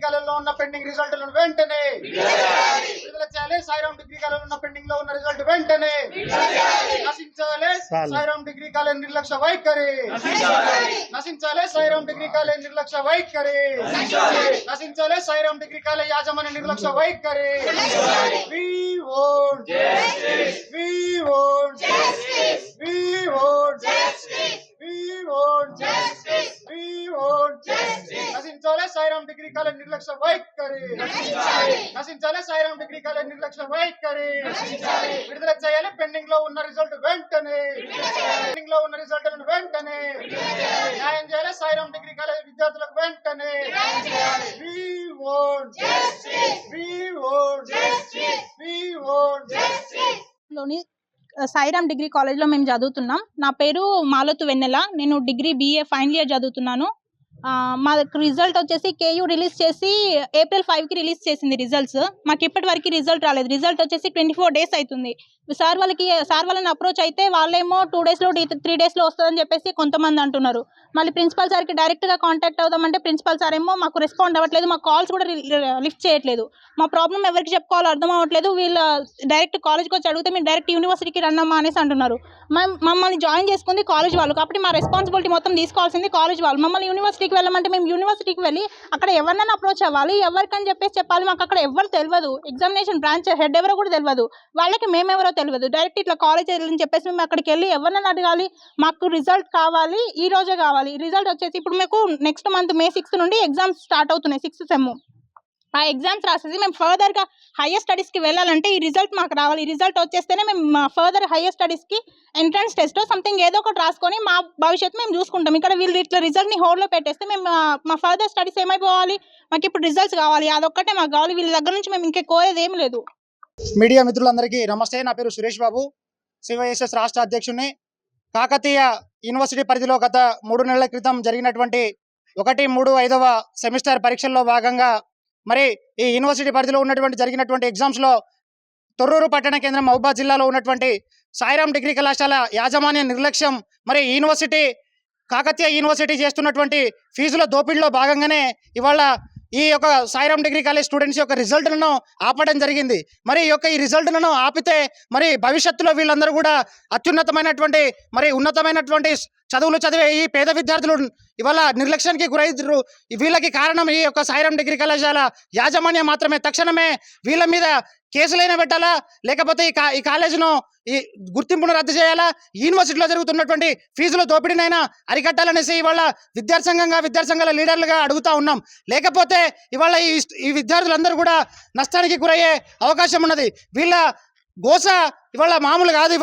కాలేజీలో ఉన్న పెండింగ్ రిజల్ట్లను వెంటనే విడుదల చేయాలి. సాయిరాం డిగ్రీ కాలేజీలో ఉన్న పెండింగ్ లో ఉన్న రిజల్ట్ వెంటనే నశించాలి. సాయిరాం డిగ్రీ కాలేజ్ నిర్లక్ష్య వైఖరి నశించాలి. సాయిరాం డిగ్రీ కాలేజ్ నిర్లక్ష్య వైఖరి నశించాలి. సాయిరాం డిగ్రీ కాలేజ్ యాజమాన్య నిర్లక్ష్య వైఖరి. We want justice. We want justice. We want justice. We want justice. We want justice. నశించాలి. సాయిరాం డిగ్రీ కాలేజ్ నిర్లక్ష్య వైఖరి నశించాలి. సాయిరాం డిగ్రీ కాలేజ్ నిర్లక్ష్య వైఖరి విడుదల చేయాలి. పెండింగ్ లో ఉన్న రిజల్ట్ వెంటనే పెండింగ్ లో ఉన్న రిజల్ట్లను వెంటనే న్యాయం చేయాలి. సాయిరాం డిగ్రీ కాలేజ్ విద్యార్థులకు వెంటనే We want justice. We want justice. We want justice. లోని సాయిరాం డిగ్రీ కాలేజ్లో మేము చదువుతున్నాం. నా పేరు మాలతు వెన్నెల. నేను డిగ్రీ BA ఫైనల్ ఇయర్ చదువుతున్నాను. మా రిజల్ట్ వచ్చేసి KU రిలీజ్ చేసి April 5కి రిలీజ్ చేసింది రిజల్ట్స్. మాకు ఇప్పటి వరకు రిజల్ట్ రాలేదు. రిజల్ట్ వచ్చేసి 24 days అవుతుంది. సార్ వాళ్ళని అప్రోచ్ అయితే వాళ్ళేమో 2 daysలో 3 daysలో వస్తుందని చెప్పేసి కొంతమంది అంటున్నారు. మళ్ళీ ప్రిన్సిపల్ సార్కి డైరెక్ట్గా కాంటాక్ట్ అవుదామంటే ప్రిన్సిపల్ సార్ ఏమో మాకు రెస్పాండ్ అవ్వట్లేదు, మా కాల్స్ కూడా లిఫ్ట్ చేయట్లేదు. మా ప్రాబ్లం ఎవరికి చెప్పుకోవాలో అర్థం అవ్వట్లేదు. వీళ్ళు డైరెక్ట్ కాలేజ్కి వచ్చి అడిగితే మీరు డైరెక్ట్ యూనివర్సిటీకి రమ్మా అనేసి అంటున్నారు. మమ్మల్ని జాయిన్ చేసుకుంది కాలేజ్ వాళ్ళు కాబట్టి మా రెస్పాన్సిబిలిటీ మొత్తం తీసుకోవాల్సింది కాలేజ్ వాళ్ళు. మమ్మల్ని యూనివర్సిటీకి వెళ్ళమంటే మేము యూనివర్సిటీకి వెళ్ళి అక్కడ ఎవరినైనా అప్రోచ్ అవ్వాలి, ఎవరికని చెప్పేసి చెప్పాలి. మాకు అక్కడ ఎవరు తెలియదు, ఎగ్జామినేషన్ బ్రాంచ్ హెడ్ ఎవరో కూడా తెలియదు, వాళ్ళకి మేమెవరో తెలియదు. డైరెక్ట్ ఇట్లా కాలేజ్ అని చెప్పేసి మేము అక్కడికి వెళ్ళి ఎవరినైనా అడగాలి. మాకు రిజల్ట్ కావాలి, ఈ రోజే కావాలి. రిజల్ట్ వచ్చేసి ఇప్పుడు మీకు నెక్స్ట్ మంత్ May 6 నుండి ఎగ్జామ్స్ స్టార్ట్ అవుతున్నాయి, 6th సెమ్. ఆ ఎగ్జామ్స్ రాసేసి మేము ఫర్దర్గా హయ్యర్ స్టడీస్కి వెళ్ళాలంటే ఈ రిజల్ట్ మాకు రావాలి. ఈ రిజల్ట్ వచ్చేస్తేనే మేము ఫర్దర్ హయ్యర్ స్టడీస్కి ఎంట్రన్స్ టెస్ట్ సంథింగ్ ఏదో ఒకటి రాసుకొని మా భవిష్యత్తు మేము చూసుకుంటాం. ఇక్కడ వీళ్ళు ఇట్లా రిజల్ట్ని హోల్డ్లో పెట్టేస్తే మేము మా ఫర్దర్ స్టడీస్ ఏమైపోవాలి. మాకు ఇప్పుడు రిజల్ట్స్ కావాలి, అదొక్కటే మాకు కావాలి. వీళ్ళ దగ్గర నుంచి మేము ఇంకా కోరేది ఏం లేదు. మీడియా మిత్రులందరికీ నమస్తే. నా పేరు సురేష్ బాబు, CYSS రాష్ట్ర అధ్యక్షుడిని. కాకతీయ యూనివర్సిటీ పరిధిలో గత 3 నెలల క్రితం జరిగినటువంటి 1-3-5వ సెమిస్టర్ పరీక్షల్లో భాగంగా మరి ఈ యూనివర్సిటీ పరిధిలో జరిగినటువంటి ఎగ్జామ్స్లో తొర్రూరు పట్టణ కేంద్రం మహబూబాద్ జిల్లాలో ఉన్నటువంటి సాయిరాం డిగ్రీ కళాశాల యాజమాన్య నిర్లక్ష్యం, మరి యూనివర్సిటీ కాకతీయ యూనివర్సిటీ చేస్తున్నటువంటి ఫీజుల దోపిడీలో భాగంగానే ఇవాళ ఈ యొక్క సాయిరాం డిగ్రీ కాలేజ్ స్టూడెంట్స్ యొక్క రిజల్ట్లను ఆపడం జరిగింది. మరి ఈ రిజల్ట్లను ఆపితే మరి భవిష్యత్తులో వీళ్ళందరూ కూడా అత్యున్నతమైనటువంటి ఉన్నతమైనటువంటి చదువులు చదివే ఈ పేద విద్యార్థులు ఇవాళ నిర్లక్ష్యానికి గురైద్దరు. వీళ్ళకి కారణం ఈ యొక్క సాయిరాం డిగ్రీ కళాశాల యాజమాన్యం మాత్రమే. తక్షణమే వీళ్ళ మీద కేసులైనా పెట్టాలా, లేకపోతే ఈ కాలేజీను ఈ గుర్తింపును రద్దు చేయాలా, యూనివర్సిటీలో జరుగుతున్నటువంటి ఫీజుల దోపిడీనైనా అరికట్టాలనేసి ఇవాళ విద్యార్థి సంఘాల లీడర్లుగా అడుగుతా ఉన్నాం. లేకపోతే ఇవాళ ఈ విద్యార్థులందరూ కూడా నష్టానికి గురయ్యే అవకాశం ఉన్నది. వీళ్ళ గోస ఇవాళ మామూలు కాదు.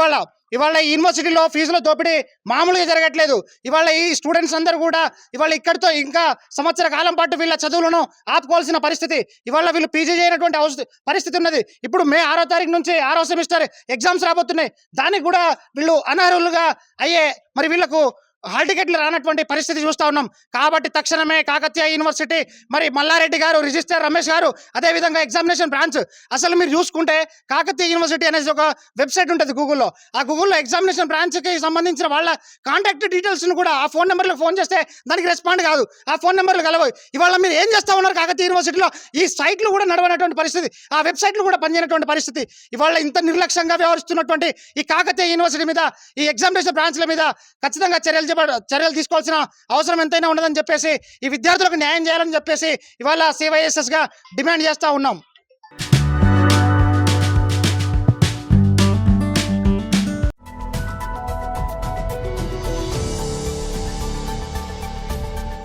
ఇవాళ ఈ యూనివర్సిటీలో ఫీజుల దోపిడీ మామూలుగా జరగట్లేదు. ఇవాళ ఈ స్టూడెంట్స్ అందరూ కూడా ఇవాళ ఇక్కడితో ఇంకా సంవత్సర కాలం పాటు వీళ్ళ చదువులను ఆపుకోవాల్సిన పరిస్థితి. ఇవాళ వీళ్ళు PG చేయనటువంటి పరిస్థితి ఉన్నది. ఇప్పుడు May 6వ తారీఖు నుంచి 6వ సెమిస్టర్ ఎగ్జామ్స్ రాబోతున్నాయి. దానికి కూడా వీళ్ళు అనర్హులుగా అయ్యే మరి వీళ్ళకు హాల్ టికెట్లు రానటువంటి పరిస్థితి చూస్తూ ఉన్నాం. కాబట్టి తక్షణమే కాకతీయ యూనివర్సిటీ మరి మల్లారెడ్డి గారు, రిజిస్ట్రార్ రమేష్ గారు, అదేవిధంగా ఎగ్జామినేషన్ బ్రాంచ్, అసలు మీరు చూసుకుంటే కాకతీయ యూనివర్సిటీ అనేది ఒక వెబ్సైట్ ఉంటుంది గూగుల్లో. ఆ గూగుల్లో ఎగ్జామినేషన్ బ్రాంచ్కి సంబంధించిన వాళ్ళ కాంటాక్ట్ డీటెయిల్స్ను కూడా ఆ ఫోన్ నెంబర్లకు ఫోన్ చేస్తే దానికి రెస్పాండ్ కాదు, ఆ ఫోన్ నెంబర్లు కలవు. ఇవాళ మీరు ఏం చేస్తూ ఉన్నారు? కాకతీయ యూనివర్సిటీలో ఈ సైట్లు కూడా నడవనటువంటి పరిస్థితి, ఆ వెబ్సైట్లు కూడా పనిచేయనటువంటి పరిస్థితి. ఇవాళ ఇంత నిర్లక్ష్యంగా వ్యవహరిస్తున్నటువంటి ఈ కాకతీయ యూనివర్సిటీ మీద, ఈ ఎగ్జామినేషన్ బ్రాంచ్ల మీద ఖచ్చితంగా చర్యలు తీసుకోవాల్సిన అవసరం ఎంతైనా ఉన్నదని చెప్పేసి, ఈ విద్యార్థులకు న్యాయం చేయాలని చెప్పేసి ఇవాళ CYSS గా డిమాండ్ చేస్తూ ఉన్నాం.